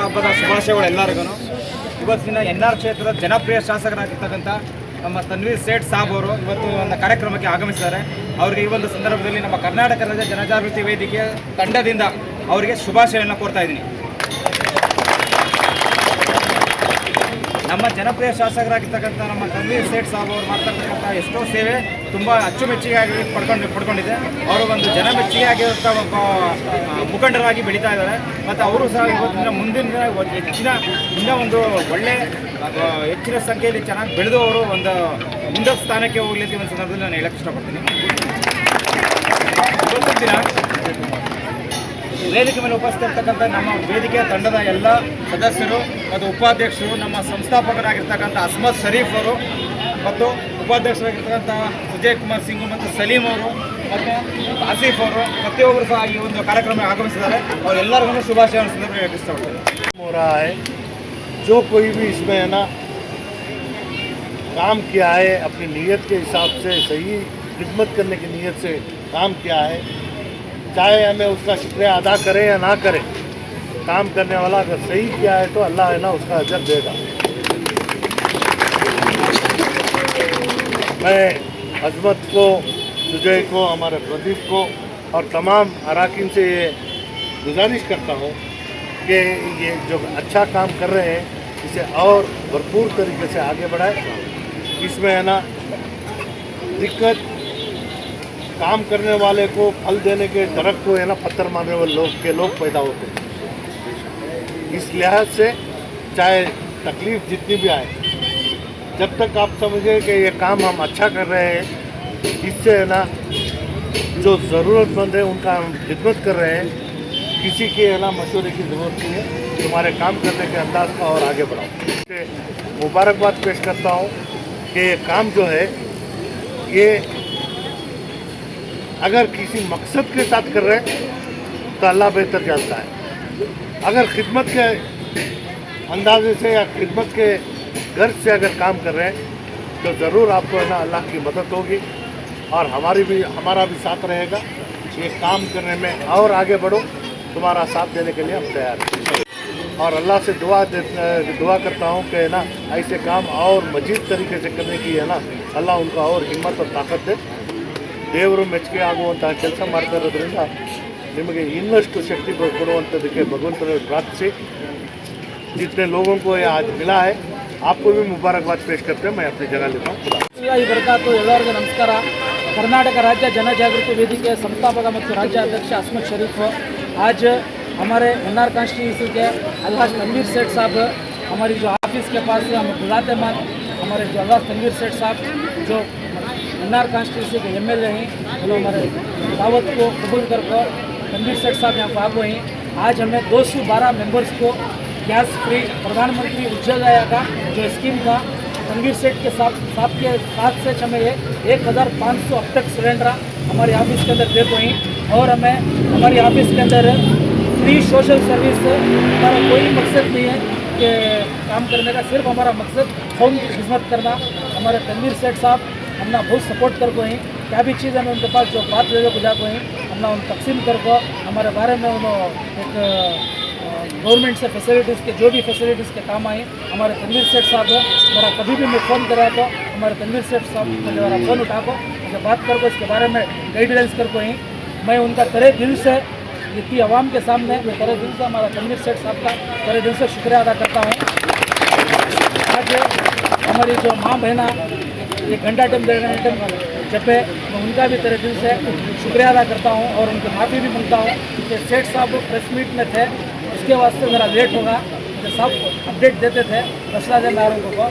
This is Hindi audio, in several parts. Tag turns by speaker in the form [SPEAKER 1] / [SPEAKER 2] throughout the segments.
[SPEAKER 1] ಹಬ್ಬದ ಶುಭಾಶಯಗಳು ಎಲ್ಲರಿಗೂ. ಇವತ್ತಿನ ಎನ್ಆರ್ ಕ್ಷೇತ್ರದ ಜನಪ್ರಿಯ ಶಾಸಕರಾಗಿರ್ತಕ್ಕಂಥ ನಮ್ಮ ತನ್ವೀರ್ ಸೇಠ್ ಸಾಬ್ ಅವರು ಇವತ್ತು ಒಂದು ಕಾರ್ಯಕ್ರಮಕ್ಕೆ ಆಗಮಿಸಿದ್ದಾರೆ. ಅವರಿಗೆ ಈ ಒಂದು ಸಂದರ್ಭದಲ್ಲಿ ನಮ್ಮ ಕರ್ನಾಟಕ ರಾಜ್ಯ ಜನಜಾಗೃತಿ ವೇದಿಕೆ ತಂಡದಿಂದ ಅವರಿಗೆ ಶುಭಾಶಯವನ್ನು ಕೋರ್ತಾ ಇದ್ದೀನಿ. ನಮ್ಮ ಜನಪ್ರಿಯ ಶಾಸಕರಾಗಿರ್ತಕ್ಕಂಥ ನಮ್ಮ ತನ್ವೀರ್ ಸೇಠ್ ಸಾಬ್ ಅವರು ಮಾಡ್ತಕ್ಕಂಥ ಎಷ್ಟೋ ಸೇವೆ ತುಂಬ ಅಚ್ಚುಮೆಚ್ಚುಗೆಯಾಗಿ ಪಡ್ಕೊಂಡಿದೆ. ಅವರು ಒಂದು ಜನಮೆಚ್ಚುಗೆಯಾಗಿರುವಂಥ ಒಬ್ಬ ಮುಖಂಡರಾಗಿ ಬೆಳೀತಾ ಇದ್ದಾರೆ. ಮತ್ತು ಅವರು ಸಹ ಇವತ್ತಿನ ಮುಂದಿನ ದಿನ ಇನ್ನೂ ಒಂದು ಒಳ್ಳೆ ಹೆಚ್ಚಿನ ಸಂಖ್ಯೆಯಲ್ಲಿ ಚೆನ್ನಾಗಿ ಬೆಳೆದು ಅವರು ಒಂದು ಉನ್ನತ ಸ್ಥಾನಕ್ಕೆ ಹೋಗ್ಲಿಕ್ಕೆ ಒಂದು ಸಂದರ್ಭದಲ್ಲಿ ನಾನು ಹೇಳಕ್ಕೆ ಇಷ್ಟಪಡ್ತೀನಿ. ಇವತ್ತಿನ ದಿನ ವೇದಿಕೆ ಮೇಲೆ ಉಪಸ್ಥಿತರ್ತಕ್ಕಂಥ ನಮ್ಮ ವೇದಿಕೆಯ ತಂಡದ ಎಲ್ಲ ಸದಸ್ಯರು ಮತ್ತು ಉಪಾಧ್ಯಕ್ಷರು, ನಮ್ಮ ಸಂಸ್ಥಾಪಕರಾಗಿರ್ತಕ್ಕಂಥ ಅಸ್ಮದ್ ಶರೀಫ್ ಅವರು ಮತ್ತು ಉಪಾಧ್ಯಕ್ಷರಾಗಿರ್ತಕ್ಕಂಥ ಸುಜಯ್ ಕುಮಾರ್ ಸಿಂಗ್ ಮತ್ತು ಸಲೀಂ ಅವರು ಮತ್ತು ಆಸಿಫ್ ಅವರು ಪ್ರತಿಯೊಬ್ಬರು ಸಹ ಈ ಒಂದು ಕಾರ್ಯಕ್ರಮ ಆಗಮಿಸಿದ್ದಾರೆ. ಅವರೆಲ್ಲರಿಗೂ ಶುಭಾಶಯವನ್ನು ಸಂದರ್ಭ ಹೇಳಕ್ಕೆ ಇಷ್ಟಪಡ್ತಾರೆ.
[SPEAKER 2] हो रहा है जो कोई भी इसमें है ना काम किया है, अपनी नीयत के हिसाब से सही खिदमत करने की नीयत से काम किया है, चाहे हमें उसका शुक्रिया अदा करें या ना करें, काम करने वाला अगर सही किया है तो अल्लाह है ना उसका अजर देगा। मैं अजमत को, सुजय को, हमारे प्रदीप को और तमाम अराकीन से ये गुजारिश करता हूँ कि ये जो अच्छा काम कर रहे हैं इसे और भरपूर तरीके से आगे बढ़ाए। इसमें है ना दिक्कत काम करने वाले को फल देने के दरख्त को है ना पत्थर मारने वाले लोग पैदा होते हैं। इस लिहाज से चाहे तकलीफ़ जितनी भी आए, जब तक आप समझे कि ये काम हम अच्छा कर रहे हैं, इससे है ना जो ज़रूरतमंद है उनका हम खिदमत कर रहे हैं, किसी के है ना मशवरे की ज़रूरत नहीं है, तुम्हारे काम करने के अंदाज का और आगे बढ़ाओ। मुबारकबाद पेश करता हूँ कि ये काम जो है ये अगर किसी मकसद के साथ कर रहे हैं तो अल्लाह बेहतर जानता है। अगर खिदमत के अंदाजे से या खिदमत के गर्ज से अगर काम कर रहे हैं तो ज़रूर आपको है ना अल्लाह की मदद होगी और हमारा भी साथ रहेगा। ये काम करने में और आगे बढ़ो, तुम्हारा साथ देने के लिए हम तैयार हैं। और अल्लाह से दुआ करता हूँ कि ना ऐसे काम और मजीद तरीके से करने की है ना अल्लाह उनको और हिम्मत और ताकत दे। ದೇವರು ಮೆಚ್ಚುಗೆ ಆಗುವಂತಹ ಕೆಲಸ ಮಾಡ್ತಾ ಇರೋದ್ರಿಂದ ನಿಮಗೆ ಇನ್ನಷ್ಟು ಶಕ್ತಿ ಕೊಡುವಂಥದ್ದಕ್ಕೆ ಭಗವಂತನಲ್ಲಿ ಪ್ರಾರ್ಥಿಸಿ जितने लोगों को ये आज मिला है आपको भी मुबारकबाद पेश करते हैं। मैं अपनी जगह लेता हूँ।
[SPEAKER 3] बरकातु ಎಲ್ಲರಿಗೂ ನಮಸ್ಕಾರ. कर्नाटक राज्य जनजागृति वेदिके संस्थापक ಮತ್ತು राज्य अध्यक्ष अस्मद शरीफ आज हमारे एनआर कॉन्स्टिट्यूंसी के अल्हाज तनवीर सेठ साहब हमारी जो ऑफिस के पास से हम बुलाते मान हमारे जो अल्हाज तनवीर सेठ साहब जो एनआर कॉन्स्टिट्यूंसी के एमएलए हैं, उन्होंने हमारे दावत को कबूल कर तनवीर सेठ साहब यहाँ पर आगे हैं। आज हमें 212 मेंबर्स को गैस फ्री प्रधानमंत्री उज्ज्वला का जो स्कीम था तनवीर सेठ के साथ से हमें ये 1500 अब तक सिलेंडर हमारे ऑफिस के अंदर दे गई और हमें हमारी ऑफिस के अंदर फ्री सोशल सर्विस हमारा कोई मकसद नहीं है कि काम करने का, सिर्फ हमारा मकसद कौम की खिदमत करना। हमारे तनवीर सेठ साहब हमने बहुत सपोर्ट कर गए हैं, क्या भी चीज़ हमें उनके पास जो बात ले को जा गए हैं हमने उन तकसीम कर को हमारे बारे में उन्होंने एक गवर्नमेंट से फैसिलिटीज़ के जो भी फैसिलिटीज़ के काम आए हमारे तनवीर सेठ साहब मेरा कभी भी मैं फ़ोन करा तो हमारे तनवीर सेठ साहब मेरा फ़ोन उठा को मुझे बात कर को इसके बारे में गाइडलाइंस कर को ही मैं उनका तरे दिल से इतनी आवाम के सामने मैं तरे दिल से हमारा तनवीर सेठ साहब का तरे दिल से शुक्रिया अदा करता हूँ। आज हमारी जो माँ बहना 1 घंटा टाइम जब मैं उनका भी तेरे दिल से शुक्रिया अदा करता हूँ और उनकी माफ़ी भी मांगता हूँ कि सेठ साहब प्रेस मीट में थे उसके वास्ते ज़रा लेट होगा, मुझे सब अपडेट देते थे मसला देदारों को,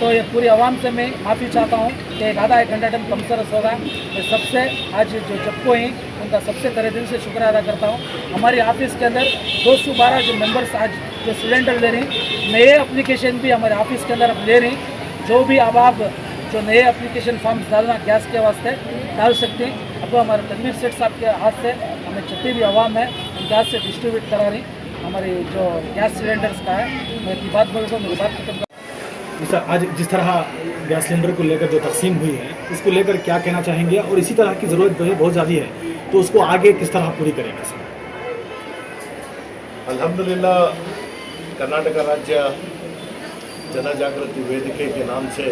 [SPEAKER 3] तो ये पूरी आवाम से मैं माफ़ी चाहता हूँ कि 1 घंटा टाइम कम सरस होगा। मैं सबसे आज जो जबको हैं उनका सबसे तेरे दिल से शुक्रिया अदा करता हूँ। हमारी ऑफिस के अंदर 212 जो मेंबर्स आज जो सिलेंडर ले रहे हैं, नए एप्लीकेशन भी हमारे ऑफिस के अंदर अब ले रहे हैं, जो भी अब आप जो नए एप्लीकेशन फॉर्म्स डालना गैस के वास्ते डाल सकते हैं। अब हमारे तनवीर सेठ साहब के हाथ से हमें जितनी भी आवाम है गैस से डिस्ट्रीब्यूट करा रही हमारी जो गैस सिलेंडर्स का है। मैं की बात बोलूँ तो मेरी बात खत्म।
[SPEAKER 4] सर आज जिस तरह गैस सिलेंडर को लेकर जो तकसीम हुई है उसको लेकर क्या कहना चाहेंगे और इसी तरह की ज़रूरत बहुत ज़्यादा है तो उसको आगे किस तरह पूरी करेंगे सर?
[SPEAKER 2] अल्हम्दुलिल्लाह कर्नाटक राज्य जनजागृति वेदिके के नाम से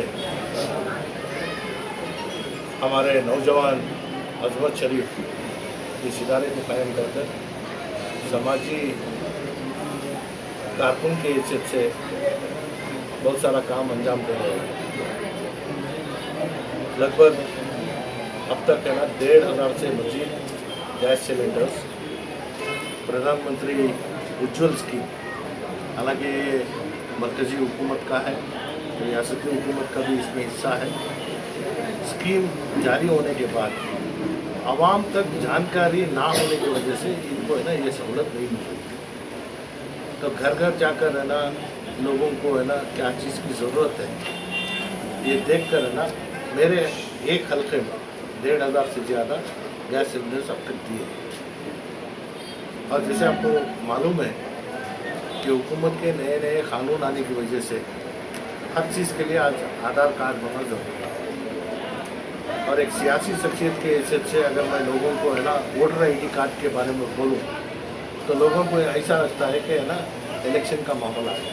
[SPEAKER 2] हमारे नौजवान अजमत शरीफ इस इदारे को कायम कर समाजी कारकुन के हैसियत से बहुत सारा काम अंजाम दे रहे हैं। लगभग अब तक है ना 1,500 से मजीद गैस सिलेंडर्स, प्रधानमंत्री उज्ज्वल स्कीम, हालांकि ये मरकज़ी हुकूमत का है, रियासती हुकूमत का भी इसमें हिस्सा है। स्कीम जारी होने के बाद आवाम तक जानकारी ना होने की वजह से इनको है ना ये सहूलत नहीं मिल रही। तो घर घर जाकर है ना लोगों को है ना क्या चीज़ की ज़रूरत है ये देख कर है ना मेरे एक हल्के में 1,500 से ज़्यादा गैस सिलेंडर्स अब तक दिए। और जैसे आपको मालूम है कि हुकूमत के नए नए कानून आने की वजह से हर चीज़ के लिए आज आधार कार्ड होना ज़रूरी है। और एक सियासी शख्सियत के हैसियत से अगर मैं लोगों को है ना वोटर ID कार्ड के बारे में बोलूँ तो लोगों को ऐसा लगता है कि है ना इलेक्शन का माहौल आ गया।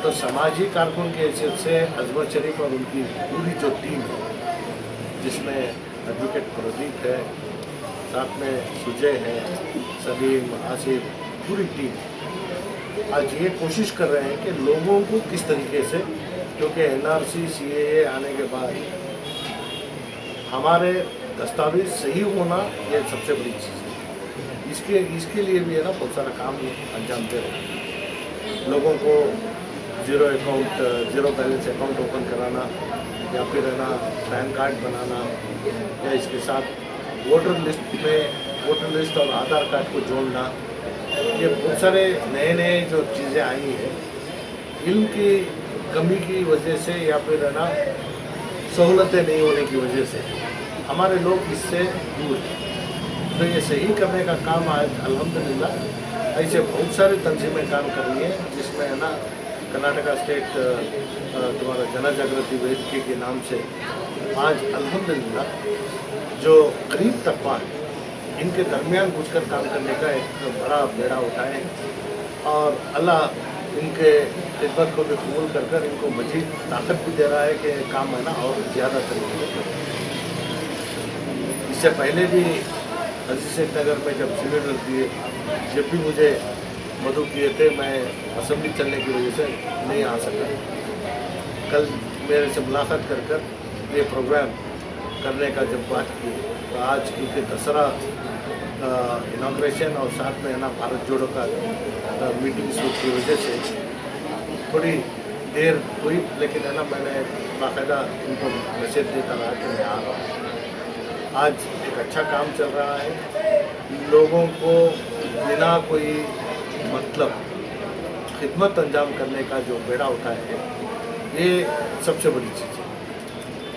[SPEAKER 2] तो समाजी कारकुन की हैसियत से अजमत शरीफ और उनकी पूरी जो टीम है, जिसमें एडवोकेट प्रदीप है, साथ में सुजय है, सलीम, आसिफ, पूरी टीम आज ये कोशिश कर रहे हैं कि लोगों को किस तरीके से, क्योंकि NRC CAA आने के बाद हमारे दस्तावेज सही होना ये सबसे बड़ी चीज़ है। इसके लिए भी है ना बहुत सारा काम अंजाम दे रहे हैं। लोगों को ज़ीरो बैलेंस अकाउंट ओपन कराना या फिर है ना पैन कार्ड बनाना या इसके साथ वोटर लिस्ट और आधार कार्ड को जोड़ना, ये बहुत सारे नए जो चीज़ें आई हैं इल्म की कमी की वजह से या फिर है ना सहूलतें नहीं होने की वजह से हमारे लोग इससे दूर हैं। तो ये सही करने का काम आज अल्हम्दुलिल्लाह ऐसे बहुत सारी तंजीमें काम कर रही हैं, जिसमें है ना कर्नाटका स्टेट तुम्हारा जनजागृति वेदिके के नाम से आज अल्हम्दुलिल्लाह जो गरीब तबका है इनके दरमियान घुसकर काम करने का एक बड़ा बेड़ा उठाए और अल्लाह इनके खिदमत को भी कबूल कर इनको मजीद ताकत भी दे रहा है कि काम है ना और ज़्यादा तरीके से। इससे पहले भी अजीज नगर में जब सिलेंडर दिए, जब भी मुझे मदू किए थे, मैं असेंबली चलने की वजह से नहीं आ सका। कल मेरे से मुलाकात कर ये प्रोग्राम करने का जब बात की तो आज क्योंकि दसरा इनाग्रेशन और साथ में है ना भारत जोड़ो का मीटिंग शूट की वजह से थोड़ी देर हुई, लेकिन है ना मैंने बाकायदा उनको मैसेज देता रहा कि मैं आ रहा हूँ। आज एक अच्छा काम चल रहा है, लोगों को बिना कोई मतलब खिदमत अंजाम करने का जो बेड़ा उठाया है ये सबसे बड़ी चीज़ है।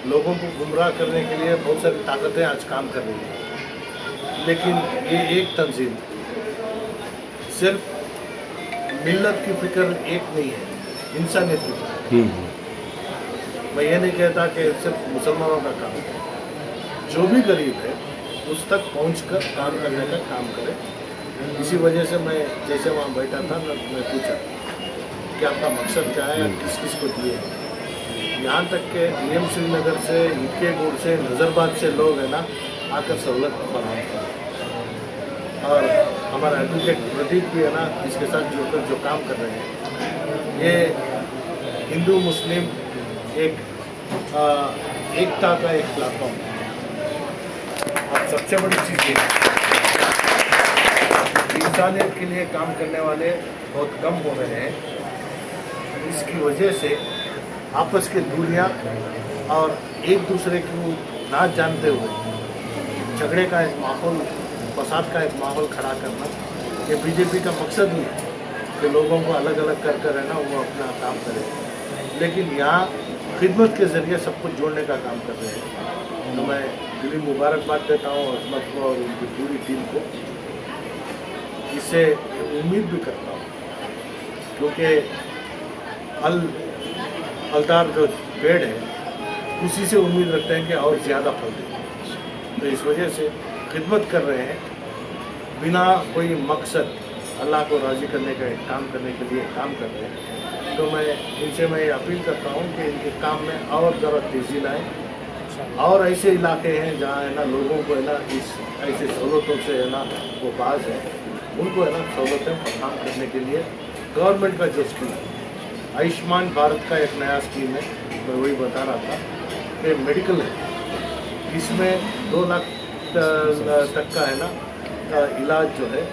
[SPEAKER 2] लोगों को गुमराह करने के लिए बहुत सारी ताकतें आज काम कर रही हैं, लेकिन ये एक तंजीम सिर्फ मिल्लत की फिक्र एक नहीं है, इंसानियत की फिक्र। मैं ये नहीं कहता कि सिर्फ मुसलमानों का काम है, जो भी गरीब है उस तक पहुंचकर काम करने का काम करे। इसी वजह से मैं जैसे वहाँ बैठा था मैं पूछा कि आपका मकसद क्या है, किस किस को दिए हैं। यहाँ तक के DM श्रीनगर से, ईके गोड़ से, नज़रबाद से लोग है ना आकर सहूलत फराहम करें। और हमारा एडवोकेट प्रदीप भी है ना इसके साथ जुड़कर जो काम कर रहे हैं, ये हिंदू मुस्लिम एकता का एक प्लेटफॉर्म है। और सबसे बड़ी चीज़ ये इंसानियत के लिए काम करने वाले बहुत कम हो रहे हैं। इसकी वजह से आपस की दूरियां और एक दूसरे को ना जानते हुए झगड़े का एक माहौल, फसाद का एक माहौल खड़ा करना, ये बीजेपी का मकसद नहीं है कि लोगों को अलग अलग कर है ना वो अपना काम करे, लेकिन यहाँ खिदमत के ज़रिए सबको जोड़ने का काम कर रहे हैं। तो मैं दिली मुबारकबाद देता हूँ अजमत को और उनकी पूरी टीम को। इससे उम्मीद भी करता हूँ क्योंकि फलदार जो पेड़ है उसी से उम्मीद रखते हैं कि और ज़्यादा फल दें। तो इस वजह से खिदमत कर रहे हैं बिना कोई मकसद अल्लाह को राज़ी करने का एक काम करने के लिए काम कर रहे हैं। तो मैं इनसे मैं अपील करता हूँ कि इनके काम में और ज़रा तेज़ी लाएँ और ऐसे इलाके हैं जहाँ है ना लोगों को है ना इस ऐसे सहूलतों से है ना वो बाज है, उनको है ना सहूलतें फराहम करने के लिए गवर्नमेंट का जो स्कीम है आयुष्मान भारत का एक नया स्कीम है, मैं वही बता रहा था कि मेडिकल है, इसमें 2 लाख तक का है ना इलाज जो है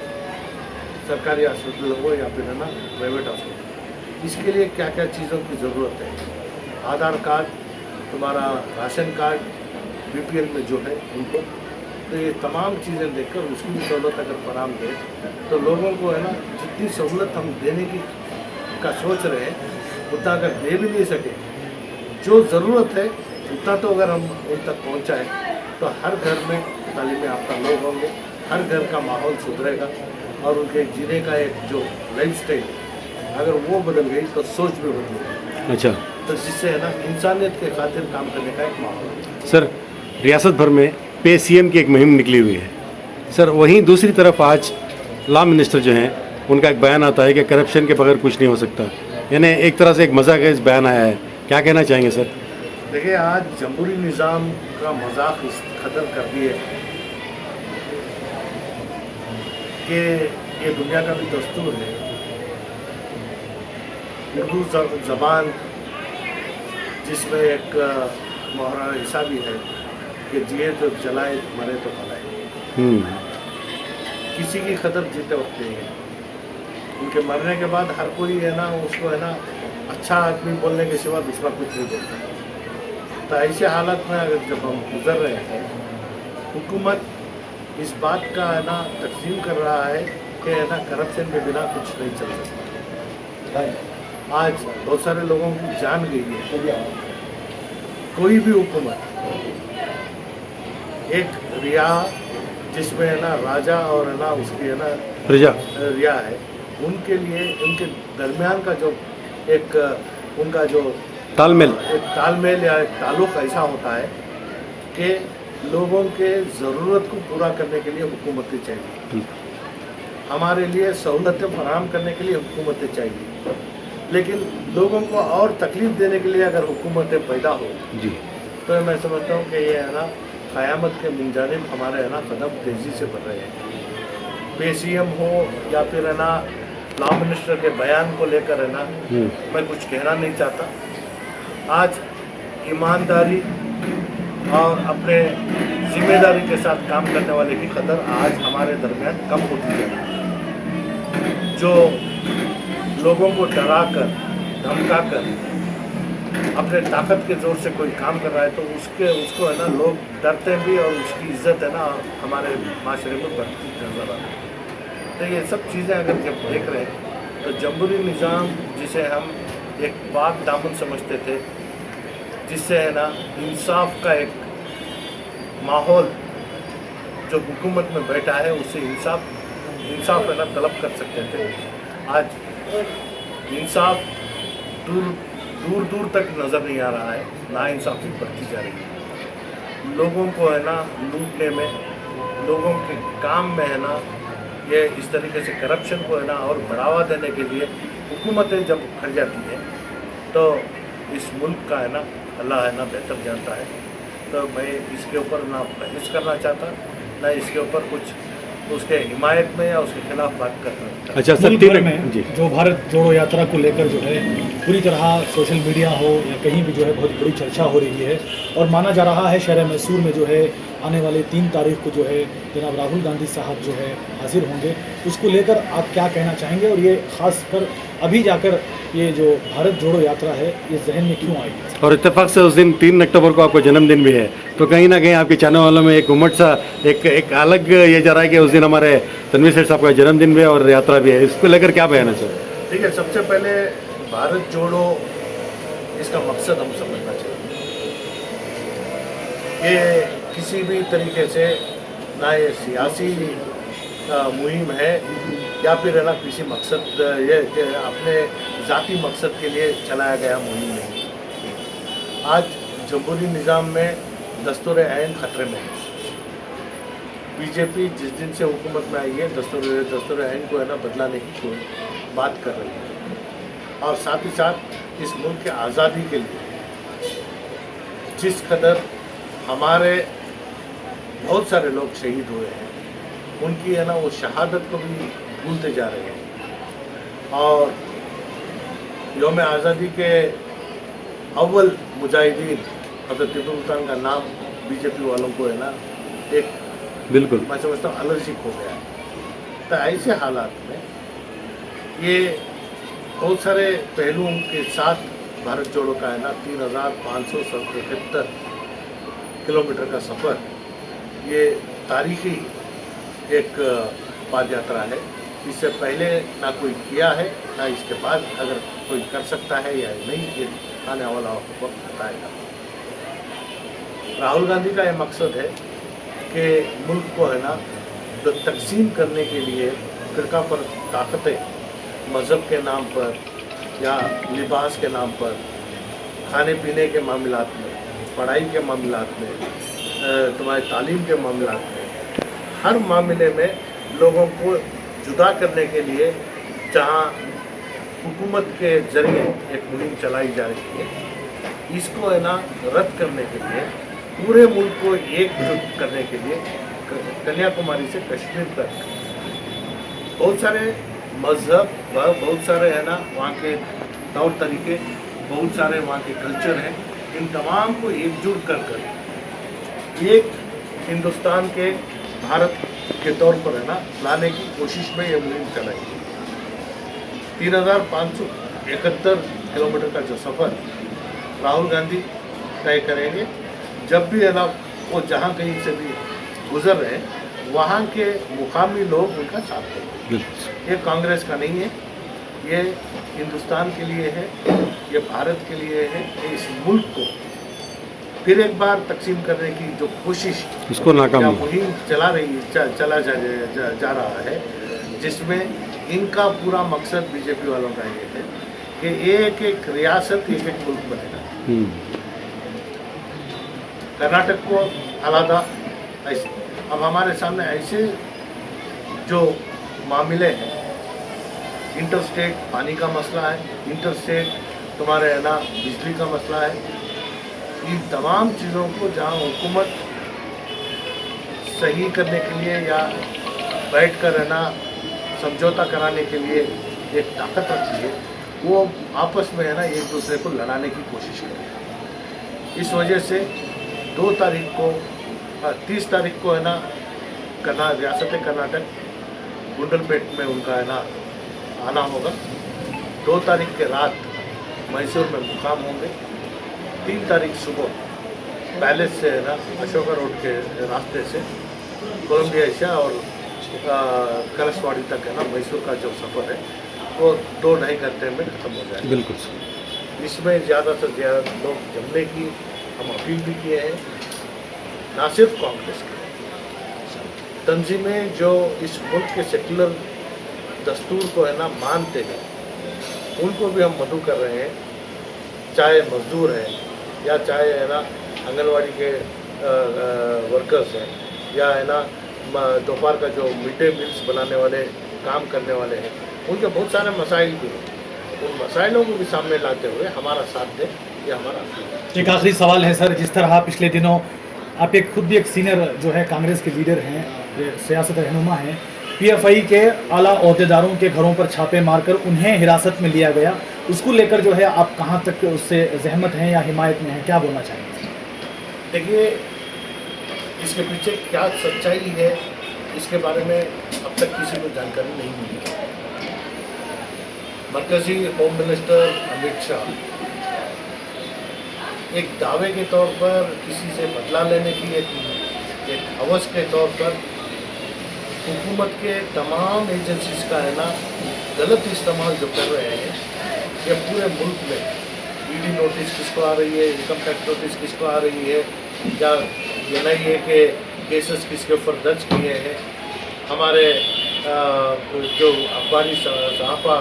[SPEAKER 2] सरकारी हॉस्पिटल हो या फिर है ना प्राइवेट हॉस्पिटल, इसके लिए क्या क्या चीज़ों की ज़रूरत है, आधार कार्ड, तुम्हारा राशन कार्ड, बीपीएल में जो है उनको, तो ये तमाम चीज़ें देखकर उसकी भी सहूलत अगर फराहम दे तो लोगों को है ना जितनी सहूलत हम देने की का सोच रहे हैं उतना अगर दे भी नहीं सके, जो ज़रूरत है उतना तो अगर हम उन तक पहुँचाएँ तो हर घर में तालीम याफ्ता लोग होंगे, हर घर का माहौल सुधरेगा और उनके जीने का एक जो लाइफ स्टाइल अगर वो बदल गई तो सोच भी बदल गई।
[SPEAKER 5] अच्छा
[SPEAKER 2] तो जिससे है ना इंसानियत के खातिर काम करने का एक माहौल है।
[SPEAKER 5] सर, रियासत भर में पे सीएम की एक मुहिम निकली हुई है सर, वहीं दूसरी तरफ आज लॉ मिनिस्टर जो हैं उनका एक बयान आता है कि करप्शन के बगैर कुछ नहीं हो सकता, यानी एक तरह से एक मजाक है इस बयान आया है, क्या कहना चाहेंगे सर?
[SPEAKER 2] देखिए आज जमहूरी निज़ाम का मजाक इस कदर कर दिए कि ये दुनिया का भी दस्तूर है, उर्दू ज़बान जिसमें एक मोहरा हिस्सा भी है कि जिए तो जलाए मरे तो भलाए, किसी की कदर जीते वक्त नहीं है, उनके मरने के बाद हर कोई है ना उसको है ना अच्छा आदमी बोलने के सिवा दूसरा कुछ नहीं बोलता। तो ऐसे हालत में अगर जब हम गुजर रहे हैं, हुकूमत इस बात का है ना तस्लीम कर रहा है कि है ना करप्शन के बिना कुछ नहीं चल सकता। आज बहुत सारे लोगों की जान गई है, कोई भी हुकूमत एक रिया जिसमें है ना राजा और है ना उसकी है ना रिया है, उनके लिए उनके दरमियान का जो एक उनका जो तालमेल या एक ताल्लुक़ ऐसा होता है कि लोगों के ज़रूरत को पूरा करने के लिए हुकूमतें चाहिए, हमारे लिए सहूलतें फराहम करने के लिए हुकूमतें चाहिए, लेकिन लोगों को और तकलीफ़ देने के लिए अगर हुकूमतें पैदा हो
[SPEAKER 5] जी
[SPEAKER 2] तो मैं समझता हूँ कि ये है ना क़यामत के मुंजानिब हमारे है ना कदम तेज़ी से बढ़ रहे हैं। PCM हो या फिर है ना लॉ मिनिस्टर के बयान को लेकर है ना मैं कुछ कहना नहीं चाहता। आज ईमानदारी और अपने जिम्मेदारी के साथ काम करने वाले की कदर आज हमारे दरमियान कम होती है। जो लोगों को डरा कर धमका कर अपने ताकत के ज़ोर से कोई काम कर रहा है तो उसको है ना लोग डरते भी और उसकी इज्जत है ना हमारे माशरे में बढ़ती नजर आती है। तो ये सब चीज़ें अगर जब देख रहे हैं तो जमहूरी निज़ाम जिसे हम एक पाक दामन समझते थे, जिससे है ना इंसाफ का एक माहौल जो हुकूमत में बैठा है उससे इंसाफ है ना तलब कर सकते थे, आज इंसाफ दूर दूर तक नज़र नहीं आ रहा है, नाइंसाफ़ी बढ़ती जा रही है। लोगों को है ना लूटने में, लोगों के काम में है ना ये इस तरीके से करप्शन को है ना और बढ़ावा देने के लिए हुकूमतें जब खड़ जाती हैं तो इस मुल्क का है ना अल्लाह है ना बेहतर जानता है। तो मैं इसके ऊपर ना बहस करना चाहता, ना इसके ऊपर कुछ उसके हिमायत में या उसके खिलाफ बात करना चाहता।
[SPEAKER 5] अच्छा सर,
[SPEAKER 4] मुल्क भर में जो भारत जोड़ो यात्रा को लेकर जो है पूरी तरह सोशल मीडिया हो या कहीं भी जो है बहुत बड़ी चर्चा हो रही है और माना जा रहा है शहर मैसूर में जो है आने वाले 3 तारीख को जो है जनाब राहुल गांधी साहब जो है हाजिर होंगे, उसको लेकर आप क्या कहना चाहेंगे और ये खास कर अभी जाकर ये जो भारत जोड़ो यात्रा है ये जहन में क्यों आई?
[SPEAKER 5] और इत्तेफाक से उस दिन 3 अक्टूबर को आपका जन्मदिन भी है, तो कहीं ना कहीं आपके चाहने वालों में एक उमट सा एक अलग ये जा रहा है कि उस दिन हमारे तनवीर सेठ साहब का जन्मदिन भी है और यात्रा भी है, इसको लेकर क्या बयान है सर?
[SPEAKER 2] ठीक है, सबसे पहले भारत जोड़ो इसका मकसद हम समझना चाहिए। ये किसी भी तरीके से ना ये सियासी मुहिम है या फिर है ना किसी मकसद ये कि अपने ज़ाती मकसद के लिए चलाया गया मुहिम नहीं। आज जमहूरी निज़ाम में दस्तूर ऐन ख़तरे में है। बीजेपी जिस दिन से हुकूमत में आई है दस्तूर आइन को है ना बदलाने की कोई बात कर रही है, और साथ ही साथ इस मुल्क के आज़ादी के लिए जिस कदर हमारे बहुत सारे लोग शहीद हुए हैं, उनकी है ना वो शहादत को भी भूलते जा रहे हैं। और यौम आज़ादी के अव्वल मुजाहिदीन हज़रत टीपू सुल्तान का नाम बीजेपी वालों को है ना एक
[SPEAKER 5] बिल्कुल
[SPEAKER 2] मैं समझता हूँ अलर्जिक हो गया है। तो ऐसे हालात में ये बहुत सारे पहलुओं के साथ भारत जोड़ो का है ना 3,577 किलोमीटर का सफ़र, ये तारीखी एक पद यात्रा है। इससे पहले ना कोई किया है, ना इसके बाद अगर कोई कर सकता है या नहीं, ये आने वाला वक्त बताएगा। राहुल गांधी का ये मकसद है कि मुल्क को है ना तो तकसीम करने के लिए फ़िरका पर ताकतें मज़हब के नाम पर या लिबास के नाम पर, खाने पीने के मामलात में, पढ़ाई के मामलात में, तुम्हारे तालीम के मामलात में, हर मामले में लोगों को जुदा करने के लिए जहाँ हुकूमत के ज़रिए एक मुहिम चलाई जा रही है, इसको है ना रद्द करने के लिए, पूरे मुल्क को एकजुट करने के लिए कन्याकुमारी से कश्मीर तक बहुत सारे मज़हब व बहुत सारे है ना वहाँ के तौर तरीके, बहुत सारे वहाँ के कल्चर हैं, इन तमाम को एकजुट कर एक हिंदुस्तान के भारत के तौर पर है ना लाने की कोशिश में ये मुहिम चलाई। 3,571 किलोमीटर का जो सफ़र राहुल गांधी तय करेंगे, जब भी है ना वो जहाँ कहीं से भी गुजर रहे हैं वहाँ के मुकामी लोग उनका साथ देंगे। ये कांग्रेस का नहीं है, ये हिंदुस्तान के लिए है, ये भारत के लिए है, ये इस मुल्क को फिर एक बार तकसीम करने की जो कोशिश
[SPEAKER 5] इसको नाकाम
[SPEAKER 2] मुहिम चला जा रहा है, जिसमें इनका पूरा मकसद बीजेपी वालों का ये है कि एक एक रियासत एक एक मुल्क बनेगा। कर्नाटक को अलहदा ऐसे, अब हमारे सामने ऐसे जो मामले हैं, इंटरस्टेट पानी का मसला है, इंटरस्टेट तुम्हारे है ना बिजली का मसला है, इन तमाम चीज़ों को जहां हुकूमत सही करने के लिए या बैठ कर है ना समझौता कराने के लिए एक ताकत रखती है, वो आपस में है ना एक दूसरे को लड़ाने की कोशिश करें। इस वजह से 2 तारीख को 30 तारीख को है ना रियासत कर्नाटक गुंडलपेट में उनका है ना आना होगा। 2 तारीख के रात मैसूर में मुकाम होंगे। 3 तारीख सुबह पैलेस से है ना अशोका रोड के रास्ते से कोलंबिया एशिया और कलशवाड़ी तक है ना मैसूर का जो सफ़र है वो 2-2.5 घंटे में ख़त्म हो जाएगा।
[SPEAKER 5] बिल्कुल।
[SPEAKER 2] इसमें ज़्यादा से ज़्यादा लोग जमने की हम अपील भी किए हैं। ना सिर्फ कांग्रेस की तंजीमें जो इस मुल्क के सेकुलर दस्तूर को है ना मानते हैं, उनको भी हम मदऊ कर रहे हैं, चाहे मजदूर हैं या चाहे है ना आंगनवाड़ी के वर्कर्स हैं या है ना दोपहर का जो मिड डे मील्स बनाने वाले काम करने वाले हैं, उनके बहुत सारे मसाइल भी हैं। उन मसाइलों को भी सामने लाते हुए हमारा साथ दें, ये हमारा।
[SPEAKER 4] एक आखिरी सवाल है सर, जिस तरह पिछले दिनों आप एक खुद भी एक सीनियर जो है कांग्रेस के लीडर हैं, सियासत रहनुमा हैं, पीएफआई के आला अहदेदारों के घरों पर छापे मारकर उन्हें हिरासत में लिया गया, उसको लेकर जो है आप कहां तक उससे जहमत हैं या हिमायत में हैं, क्या बोलना चाहेंगे?
[SPEAKER 2] देखिए, इसके पीछे क्या सच्चाई है इसके बारे में अब तक किसी को जानकारी नहीं मिली। मरकजी होम मिनिस्टर अमित शाह एक दावे के तौर पर किसी से बदला लेने की एक हवस के तौर पर हुकूमत के तमाम एजेंसीज का है ना गलत इस्तेमाल जो कर रहे हैं, ये पूरे मुल्क में ईडी नोटिस किसको आ रही है, इनकम टैक्स नोटिस किसको आ रही है, या NIA के केसेस किसके ऊपर दर्ज किए हैं, हमारे जो अखबारी सहाफ़ा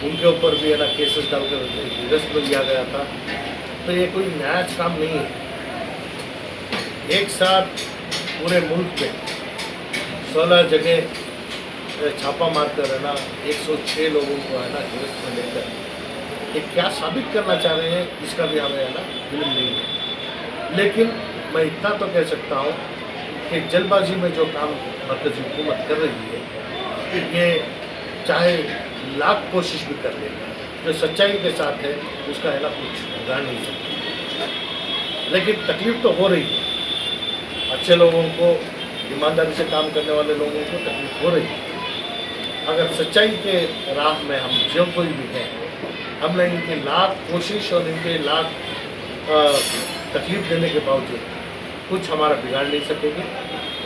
[SPEAKER 2] उनके ऊपर भी है ना केसेस डालकर हिरासत में लिया गया था। तो ये कोई नया काम नहीं है। एक साथ पूरे मुल्क में 16 जगह छापा मारकर है ना 106 लोगों को है ना गिरफ्त में लेकर ये क्या साबित करना चाह रहे हैं इसका भी हमें है ना इल्म नहीं है। लेकिन मैं इतना तो कह सकता हूँ कि जल्दबाजी में जो काम मरकज़ी हुकूमत कर रही है ये चाहे लाख कोशिश भी कर ले, जो सच्चाई के साथ है उसका है ना कुछ बिगाड़ नहीं सकती। लेकिन तकलीफ तो हो रही है, अच्छे लोगों को, ईमानदारी से काम करने वाले लोगों को तकलीफ हो रही है। अगर सच्चाई के राह में हम जो कोई भी हैं, हमने इनकी लाख कोशिश और इनके लाख तकलीफ देने के बावजूद कुछ हमारा बिगाड़ नहीं सकेंगे।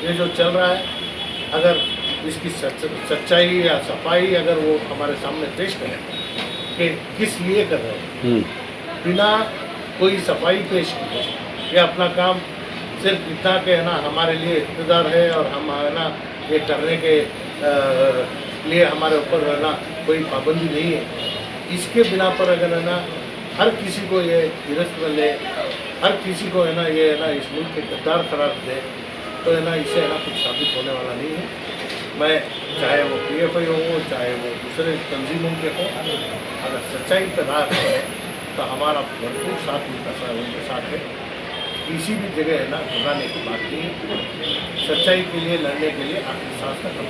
[SPEAKER 2] ये जो चल रहा है, अगर इसकी सच्चाई या सफाई अगर वो हमारे सामने पेश करें कि किस लिए कर रहे हैं, बिना कोई सफाई पेश किए ये अपना काम सिर्फ इतना के है ना हमारे लिए इख्तियार है और हम है ना ये करने के लिए हमारे ऊपर है ना कोई पाबंदी नहीं है, इसके बिना पर अगर है ना हर किसी को ये गिरफ्त में ले, हर किसी को है ना ये है ना इस मुल्क के गद्दार करार दे, तो है ना इससे है ना कुछ साबित होने वाला नहीं है। मैं चाहे वो PFI हो, चाहे वो दूसरे तंजीमों के हो, अगर सच्चाई पर राह है तो हमारा भरपूर साथ उनके साथ है। किसी भी जगह है ना घबराने की बात नहीं है, सच्चाई के लिए लड़ने के लिए आखिरी सांस तक हम